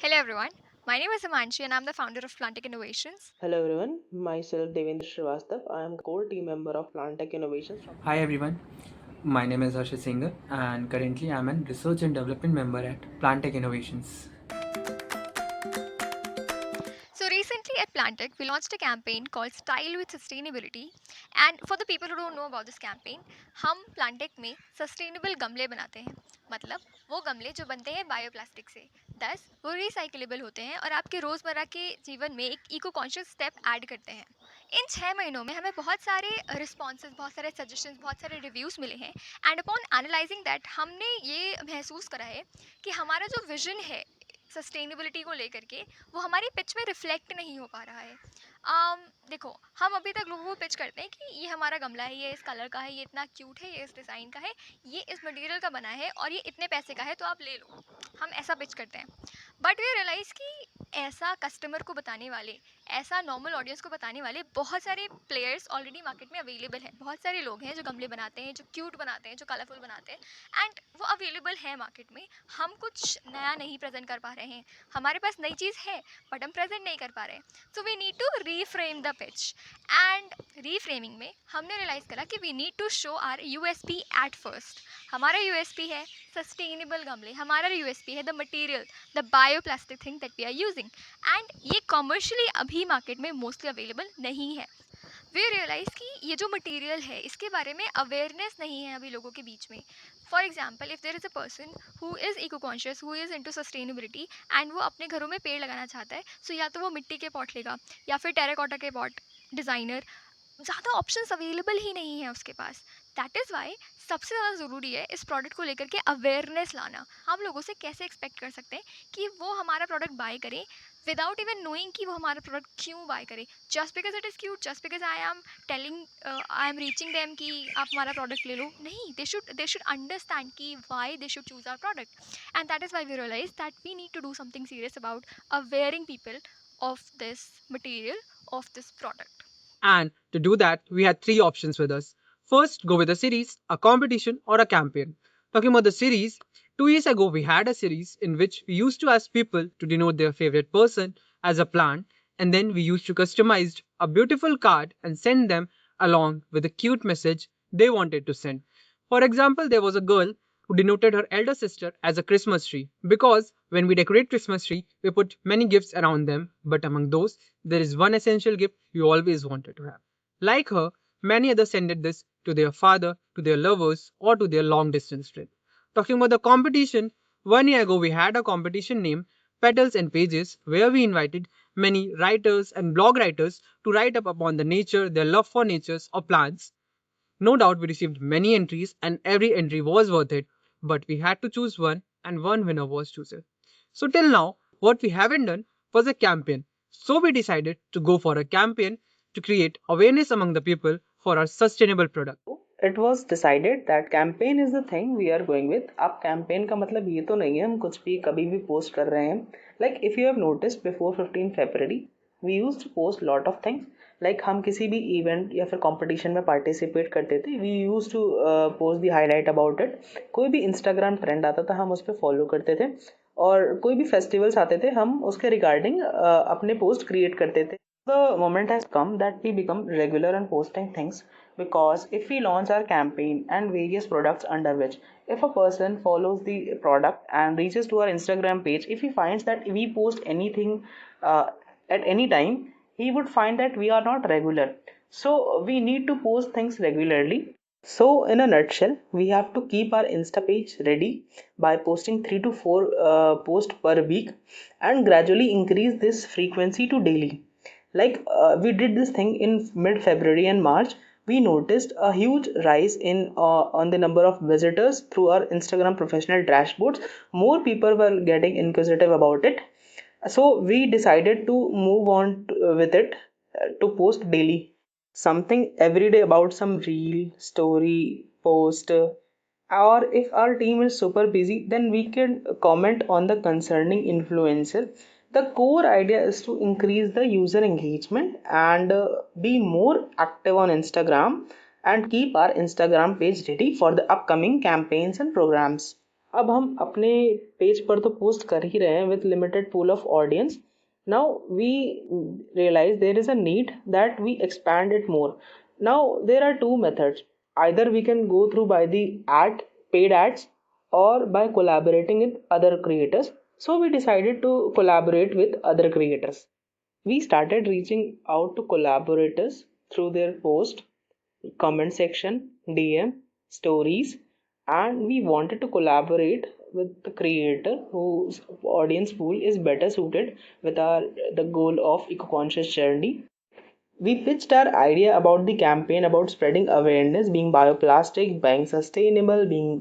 Hello everyone, my name is Amanshi and I'm the founder of Plantic Innovations. Hello everyone, myself Devendra Srivastav. I am core team member of Plantech Innovations from. Hi everyone, my name is Harshit Singh and currently I'm a research and development member at Plantech Innovations. So recently at Plantic, we launched a campaign called Style with Sustainability. And for the people who don't know about this campaign, हम Plantic में sustainable गमले बनाते हैं. मतलब वो गमले जो बनते हैं बायोप्लास्टिक से, thus वो रिसाइकलेबल होते हैं और आपके रोज़मर्रा के जीवन में एक इको कॉन्शियस स्टेप ऐड करते हैं. इन 6 महीनों में हमें बहुत सारे रिस्पॉन्सेज, बहुत सारे सजेशंस, बहुत सारे रिव्यूज़ मिले हैं. एंड अपॉन एनालाइजिंग दैट हमने ये महसूस करा है कि हमारा जो विजन है सस्टेनेबिलिटी को लेकर के, वो हमारी पिच में रिफ्लेक्ट नहीं हो पा रहा है. देखो, हम अभी तक लोगों को पिच करते हैं कि ये हमारा गमला है, ये इस कलर का है, ये इतना क्यूट है, ये इस डिज़ाइन का है, ये इस मटेरियल का बना है और ये इतने पैसे का है, तो आप ले लो. हम ऐसा पिच करते हैं. बट वी रियलाइज़ कि ऐसा कस्टमर को बताने वाले, ऐसा नॉर्मल ऑडियंस को बताने वाले बहुत सारे प्लेयर्स ऑलरेडी मार्केट में अवेलेबल हैं. बहुत सारे लोग हैं जो गमले बनाते हैं, जो क्यूट बनाते हैं, जो कलरफुल बनाते हैं एंड वो अवेलेबल है मार्केट में. हम कुछ नया नहीं प्रेजेंट कर पा रहे हैं. हमारे पास नई चीज़ है बट हम प्रेजेंट नहीं कर पा रहे हैं. So we need to reframe the pitch. And reframing में हमने रियलाइज़ करा कि we need to show our USP at first. हमारा यूएसपी है सस्टेनेबल गमले. हमारा यूएसपी है the material, the bioplastic thing that we are using. And ये कॉमर्शियली अभी मार्केट में मोस्टली अवेलेबल नहीं है. वी रियलाइज़ कि ये जो मटेरियल है इसके बारे में अवेयरनेस नहीं है अभी लोगों के बीच में. For example, if there is a person who is eco conscious, who is into sustainability and वो अपने घरों में पेड़ लगाना चाहता है, सो या तो वो मिट्टी के पॉट लेगा या फिर टेराकोटा के पॉट. डिज़ाइनर, ज़्यादा ऑप्शंस अवेलेबल ही नहीं है उसके पास. दैट इज़ वाई सबसे ज़्यादा ज़रूरी है इस प्रोडक्ट को लेकर के अवेयरनेस लाना. हम लोगों से कैसे एक्सपेक्ट कर सकते हैं कि वो हमारा प्रोडक्ट बाय करें विदाउट इवन नोइंग कि वो हमारा प्रोडक्ट क्यों बाय करें. Just because it is cute, just because I am telling, I am reaching them कि आप हमारा प्रोडक्ट ले लो. नहीं, दे शुड अंडरस्टैंड कि why they should choose our product. And that is why we realise that we need to do something serious about awaring people of this material, of this product. And to do that, we had three options with us. First, go with a series, a competition, or a campaign. Talking about the series, 2 years ago, we had a series in which we used to ask people to denote their favorite person as a plant, and then we used to customize a beautiful card and send them along with a cute message they wanted to send. For example, there was a girl who denoted her elder sister as a Christmas tree because when we decorate Christmas tree, we put many gifts around them, but among those, there is one essential gift we always wanted to have. Like her, many others sent this to their father, to their lovers, or to their long distance friend. Talking about the competition, 1 year ago we had a competition named Petals and Pages where we invited many writers and blog writers to write up upon the nature, their love for natures or plants. No doubt we received many entries and every entry was worth it, but we had to choose one and one winner was chosen. So till now, what we haven't done was a campaign. So we decided to go for a campaign to create awareness among the people for our sustainable product. It was decided that campaign is the thing we are going with. अब campaign का मतलब ये तो नहीं है हम कुछ भी कभी भी post कर रहे हैं. Like if you have noticed before 15 February, we used to post lot of things. Like हम किसी भी event या फिर competition में participate करते थे, we used to post the highlight about it. कोई भी Instagram trend आता था हम उस पर follow करते थे और कोई भी festivals आते थे हम उसके regarding अपने post create करते थे. The moment has come that we become regular in posting things, because if we launch our campaign and various products under which, if a person follows the product and reaches to our Instagram page, if he finds that we post anything uh, at any time, he would find that we are not regular. So we need to post things regularly. So in a nutshell, we have to keep our Insta page ready by posting 3 to 4 posts per week and gradually increase this frequency to daily. Like we did this thing in mid February and March. We noticed a huge rise in on the number of visitors through our Instagram professional dashboards. More people were getting inquisitive about it, so we decided to move on with it, to post daily something every day about some reel story post, or if our team is super busy then we can comment on the concerning influencer. The core idea is to increase the user engagement and be more active on Instagram and keep our Instagram page ready for the upcoming campaigns and programs. अब हम अपने page पर तो post कर ही रहे हैं with limited pool of audience. Now we realize there is a need that we expand it more. Now there are two methods. Either we can go through by the paid ads, or by collaborating with other creators. So we decided to collaborate with other creators. We started reaching out to collaborators through their post, comment section, DM, stories, and we wanted to collaborate with the creator whose audience pool is better suited with our the goal of eco-conscious journey. We pitched our idea about the campaign about spreading awareness, being bioplastic, being sustainable, being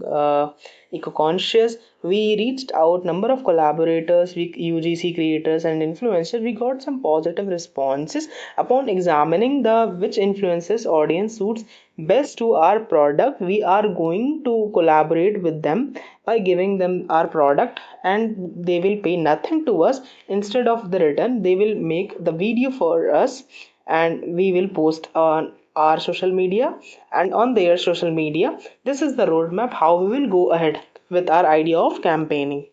eco-conscious. We reached out number of collaborators, UGC creators and influencers. We got some positive responses. Upon examining the which influencers audience suits best to our product, we are going to collaborate with them by giving them our product, and they will pay nothing to us. Instead of the return, they will make the video for us, and we will post on our social media and on their social media. This is the roadmap how we will go ahead with our idea of campaigning.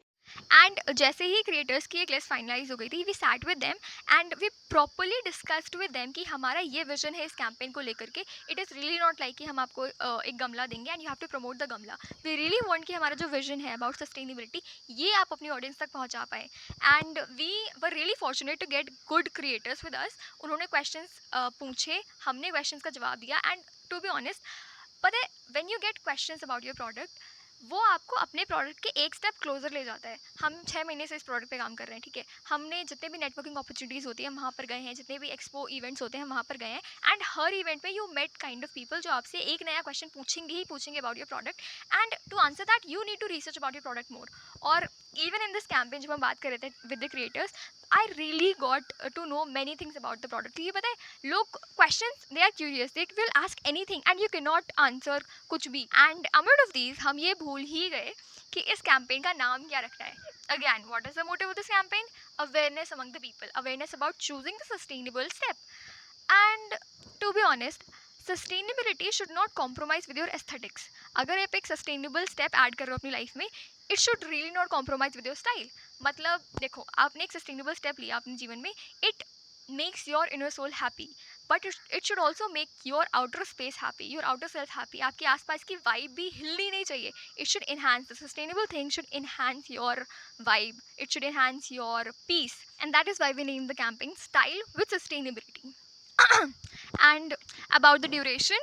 And जैसे ही creators की एक list finalise हो गई थी, we sat with them and we properly discussed with them कि हमारा ये vision है इस कैंपेन को लेकर के. It is really not like कि हम आपको एक गमला देंगे and you have to promote the गमला. वी रियली वांट कि हमारा जो विजन है अबाउट सस्टेनेबिलिटी ये आप अपनी ऑडियंस तक पहुंचा पाए. And we were really fortunate to get good creators with us. उन्होंने क्वेश्चंस पूछे, हमने क्वेश्चंस का जवाब दिया. एंड टू बी ऑनेस्ट, पता है when you get questions about your product, वो आपको अपने प्रोडक्ट के एक स्टेप क्लोजर ले जाता है. हम 6 महीने से इस प्रोडक्ट पे काम कर रहे हैं, ठीक है. हमने जितने भी नेटवर्किंग अपॉर्चुनिटीज़ होती है हम वहाँ पर गए हैं, जितने भी एक्सपो इवेंट्स होते हैं हम वहाँ पर गए हैं. एंड हर इवेंट में you met kind of people जो आपसे एक नया क्वेश्चन पूछेंगे ही पूछेंगे about your product. And to answer that you need to research about your product more. और इवन इन दिस कैंपेन जब हम बात कर रहे थे with the creators, I really got to know many things about the product. ये पता है लोग question they are curious, they will ask anything and you can not answer कुछ भी. एंड अमॉन्ट ऑफ दीज हम ये भूल ही गए कि इस कैंपेन का नाम क्या रखना है. Again, what is the motive of this campaign? Awareness among the people, awareness about choosing the sustainable step. And to be honest, sustainability should not compromise with your aesthetics. अगर आप एक सस्टेनेबल स्टेप ऐड कर रहे हो अपनी life में, it should really not compromise with your style. मतलब देखो, आपने एक सस्टेनेबल स्टेप लिया अपने जीवन में, it makes your inner soul happy, but it should also make your outer space happy, your outer self happy. आपके आसपास की vibe भी हिलनी नहीं चाहिए. It should enhance, the sustainable thing should enhance your vibe, it should enhance your peace, and that is why we named the campaign Style with Sustainability. And about the duration,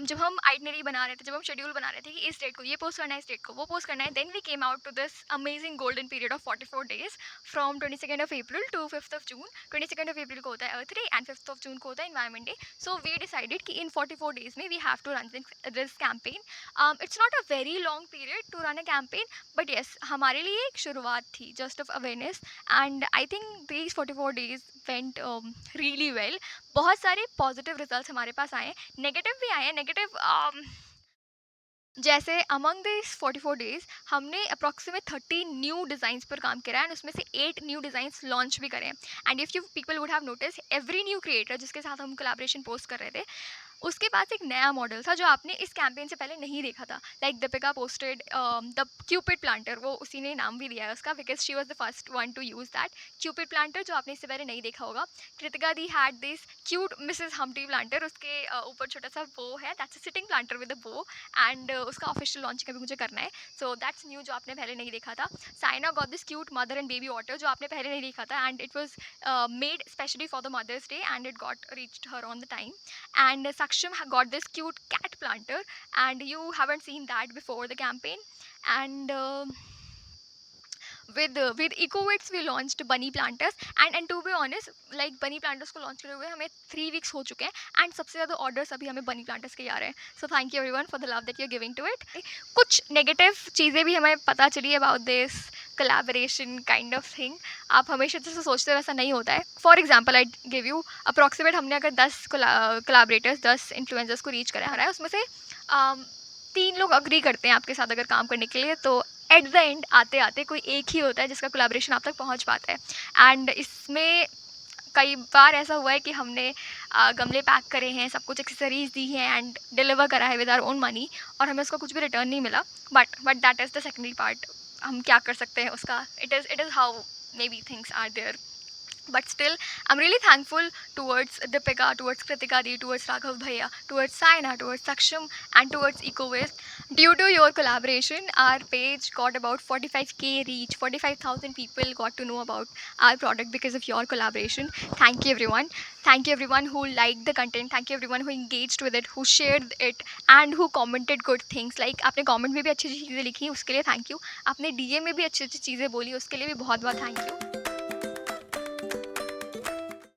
जब हम itinerary बना रहे थे, जब हम schedule बना रहे थे कि इस डेट को ये पोस्ट करना है, इस डेट को वो पोस्ट करना है, then we came out to this amazing golden period of 44 days from 22 April to 5 June. 22 April को होता है अर्थ डे एंड 5 जून को होता है environment day. So we decided कि इन 44 डेज में we have to run this campaign. It's not a very long period to run a campaign, but yes हमारे लिए एक शुरुआत थी just of awareness. And I think these 44 days went really well. बहुत सारे पॉजिटिव रिजल्ट्स हमारे पास आए हैं, नेगेटिव भी आए हैं. नेगेटिव जैसे अमंग दिस 44 डेज हमने अप्रॉक्सीमेट 30 न्यू डिज़ाइंस पर काम करा है, एंड उसमें से 8 न्यू डिज़ाइंस लॉन्च भी करें. And if you people would have notice, every new creator जिसके साथ हम कोलैबोरेशन पोस्ट कर रहे थे, उसके पास एक नया मॉडल था जो आपने इस कैंपेन से पहले नहीं देखा था. Like Deepika posted the cupid planter, वो उसी ने नाम भी दिया है उसका, because she was the first one to use that cupid planter, जो आपने इससे पहले नहीं देखा होगा. Kritika di had this cute Mrs Humpty planter, उसके ऊपर छोटा सा बो है, that's a sitting planter with a bow. And उसका ऑफिशियल लॉन्चिंग अभी मुझे करना है, सो दैट्स न्यू, जो आपने पहले नहीं देखा था. Saina got this cute mother and baby water, जो आपने पहले नहीं देखा था, and it was made specially for the mother's day and it got reached her on the time. And Saksham got this cute cat planter, and you haven't seen that before the campaign. And with EcoWits we launched bunny planters, and to be honest, like bunny planters को launch करे हुए हमें 3 weeks हो चुके हैं, and सबसे ज़्यादा orders अभी हमें bunny planters के आ रहे हैं. So thank you everyone for the love that you're giving to it. कुछ negative चीज़ें भी हमें पता चली about this collaboration kind of thing. आप हमेशा जैसे सोचते हो वैसा नहीं होता है. For example I give you approximate, हमने अगर 10 कोलैबोरेटर्स 10 इन्फ्लुएंसर्स को रीच करा है, उसमें से 3 लोग अग्री करते हैं आपके साथ अगर काम करने के लिए, तो एट द एंड आते आते कोई एक ही होता है जिसका कोलैबोरेशन आप तक पहुंच पाता है. एंड इसमें कई बार ऐसा हुआ है कि हमने गमले पैक करे हैं, सब कुछ एक्सेसरीज दी हैं एंड डिलीवर करा है विद आवर ओन मनी और हमें उसका कुछ भी रिटर्न नहीं मिला. But that is the secondary part. हम क्या कर सकते हैं उसका. It is how maybe things are there. But still, I'm really thankful towards Deepika, towards Kritika Di, towards Raghav Bhaiya, towards Saina, towards Saksham, and towards EcoWaste. Due to your collaboration, our page got about 45k reach. 45,000 people got to know about our product because of your collaboration. Thank you, everyone. Thank you, everyone who liked the content. Thank you, everyone who engaged with it, who shared it, and who commented good things. Like आपने comment में भी अच्छी अच्छी चीज़ें लिखी, उसके लिए thank you. आपने DM में भी अच्छी अच्छी चीज़ें बोली, उसके लिए भी बहुत बहुत thank you.